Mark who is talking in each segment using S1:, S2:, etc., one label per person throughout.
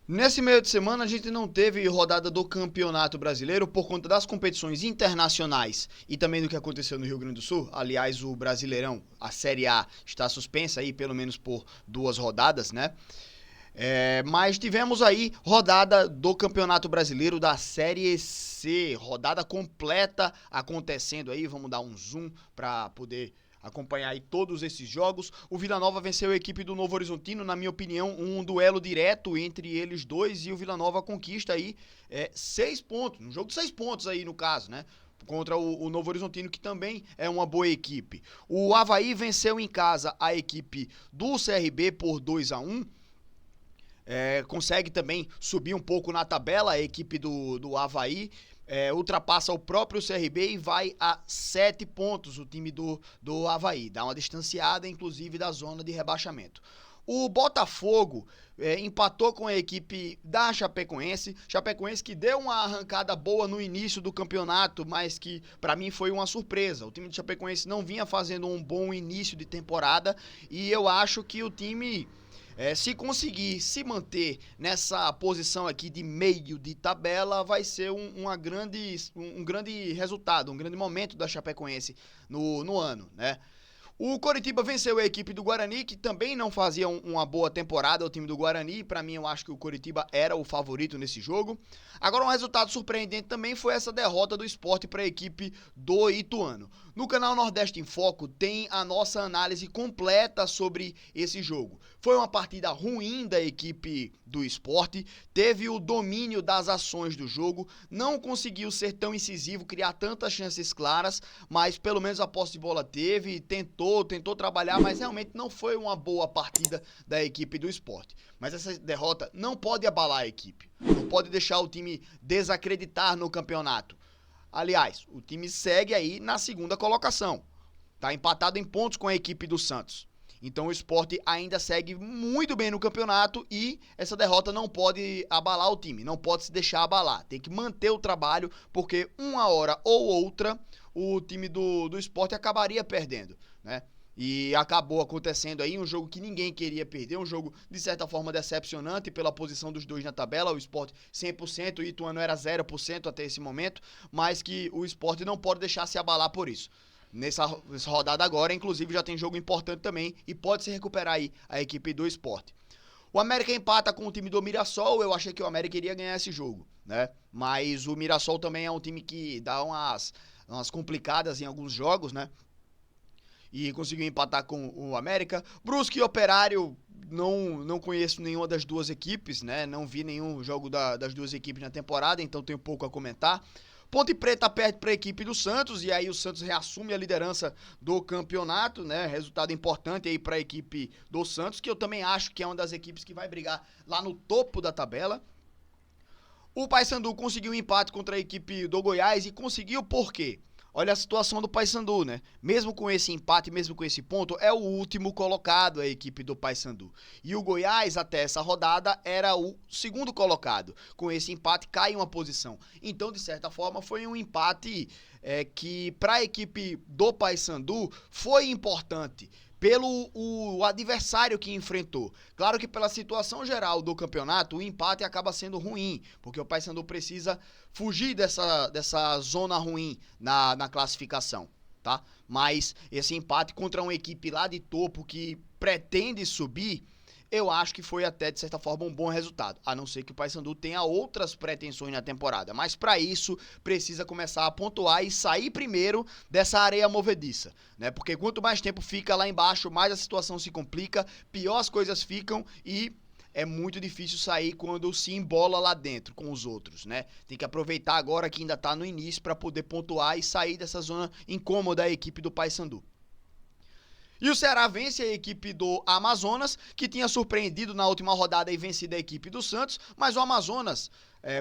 S1: Nesse meio de semana a gente não teve rodada do Campeonato Brasileiro por conta das competições internacionais e também do que aconteceu no Rio Grande do Sul. Aliás, o Brasileirão, a Série A, está suspensa aí pelo menos por 2 rodadas, né? Mas tivemos aí rodada do Campeonato Brasileiro da Série C, rodada completa acontecendo aí. Vamos dar um zoom para poder acompanhar aí todos esses jogos. O Vila Nova venceu a equipe do Novo Horizontino, na minha opinião, um duelo direto entre eles dois, e o Vila Nova conquista aí 6 pontos, um jogo de 6 pontos aí no caso, né? Contra o Novo Horizontino, que também é uma boa equipe. O Avaí venceu em casa a equipe do CRB por 2-1. Consegue também subir um pouco na tabela, a equipe do Avaí. Ultrapassa o próprio CRB e vai a 7 pontos o time do Avaí. Dá uma distanciada, inclusive, da zona de rebaixamento. O Botafogo empatou com a equipe da Chapecoense. Chapecoense que deu uma arrancada boa no início do campeonato, mas que para mim foi uma surpresa. O time de Chapecoense não vinha fazendo um bom início de temporada e eu acho que o time se conseguir se manter nessa posição aqui de meio de tabela, vai ser um grande resultado, um grande momento da Chapecoense no ano, né? O Coritiba venceu a equipe do Guarani, que também não fazia uma boa temporada, o time do Guarani. Para mim, eu acho que o Coritiba era o favorito nesse jogo. Agora, um resultado surpreendente também foi essa derrota do Sport para a equipe do Ituano. No canal Nordeste em Foco tem a nossa análise completa sobre esse jogo. Foi uma partida ruim da equipe do Sport, teve o domínio das ações do jogo, não conseguiu ser tão incisivo, criar tantas chances claras, mas pelo menos a posse de bola teve, tentou trabalhar, mas realmente não foi uma boa partida da equipe do Sport. Mas essa derrota não pode abalar a equipe, não pode deixar o time desacreditar no campeonato. Aliás, o time segue aí na segunda colocação. Tá empatado em pontos com a equipe do Santos. Então o Sport ainda segue muito bem no campeonato e essa derrota não pode abalar o time, não pode se deixar abalar. Tem que manter o trabalho, porque uma hora ou outra o time do Sport acabaria perdendo, né? E acabou acontecendo aí um jogo que ninguém queria perder, um jogo de certa forma decepcionante pela posição dos dois na tabela, o Sport 100%, o Ituano era 0% até esse momento, mas que o Sport não pode deixar se abalar por isso. Nessa rodada agora, inclusive, já tem jogo importante também e pode se recuperar aí a equipe do Sport. O América empata com o time do Mirassol, eu achei que o América iria ganhar esse jogo, né? Mas o Mirassol também é um time que dá umas complicadas em alguns jogos, né? E conseguiu empatar com o América. Brusque e Operário, não conheço nenhuma das duas equipes, né? Não vi nenhum jogo das duas equipes na temporada, então tenho pouco a comentar. Ponte Preta perde para a equipe do Santos e aí o Santos reassume a liderança do campeonato, né? Resultado importante aí para a equipe do Santos, que eu também acho que é uma das equipes que vai brigar lá no topo da tabela. O Paysandu conseguiu um empate contra a equipe do Goiás e conseguiu por quê? Olha a situação do Paysandu, né? Mesmo com esse empate, mesmo com esse ponto, é o último colocado a equipe do Paysandu. E o Goiás, até essa rodada, era o segundo colocado. Com esse empate, cai uma posição. Então, de certa forma, foi um empate que, para a equipe do Paysandu, foi importante pelo o adversário que enfrentou. Claro que pela situação geral do campeonato, o empate acaba sendo ruim, porque o Paysandu precisa fugir dessa zona ruim na classificação, tá? Mas esse empate contra uma equipe lá de topo que pretende subir, eu acho que foi até, de certa forma, um bom resultado. A não ser que o Paysandu tenha outras pretensões na temporada. Mas para isso, precisa começar a pontuar e sair primeiro dessa areia movediça, né? Porque quanto mais tempo fica lá embaixo, mais a situação se complica, pior as coisas ficam e é muito difícil sair quando se embola lá dentro com os outros, né? Tem que aproveitar agora que ainda tá no início para poder pontuar e sair dessa zona incômoda da equipe do Paysandu. E o Ceará vence a equipe do Amazonas, que tinha surpreendido na última rodada e vencido a equipe do Santos, mas o Amazonas,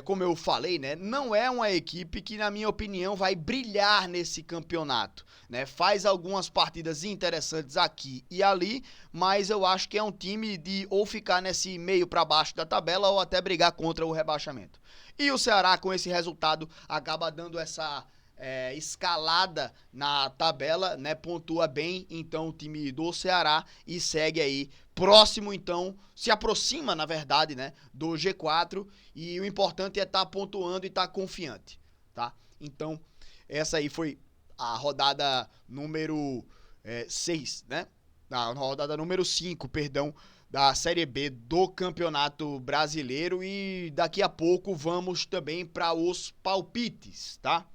S1: como eu falei, né, não é uma equipe que, na minha opinião, vai brilhar nesse campeonato, né? Faz algumas partidas interessantes aqui e ali, mas eu acho que é um time de ou ficar nesse meio para baixo da tabela ou até brigar contra o rebaixamento. E o Ceará, com esse resultado, acaba dando escalada na tabela, né? Pontua bem, então, o time do Ceará e segue aí próximo, então, se aproxima, na verdade, né? Do G4 e o importante é estar pontuando e estar confiante, tá? Então, essa aí foi a rodada número 6, né? Na rodada número 5, perdão, da Série B do Campeonato Brasileiro e daqui a pouco vamos também para os palpites, tá?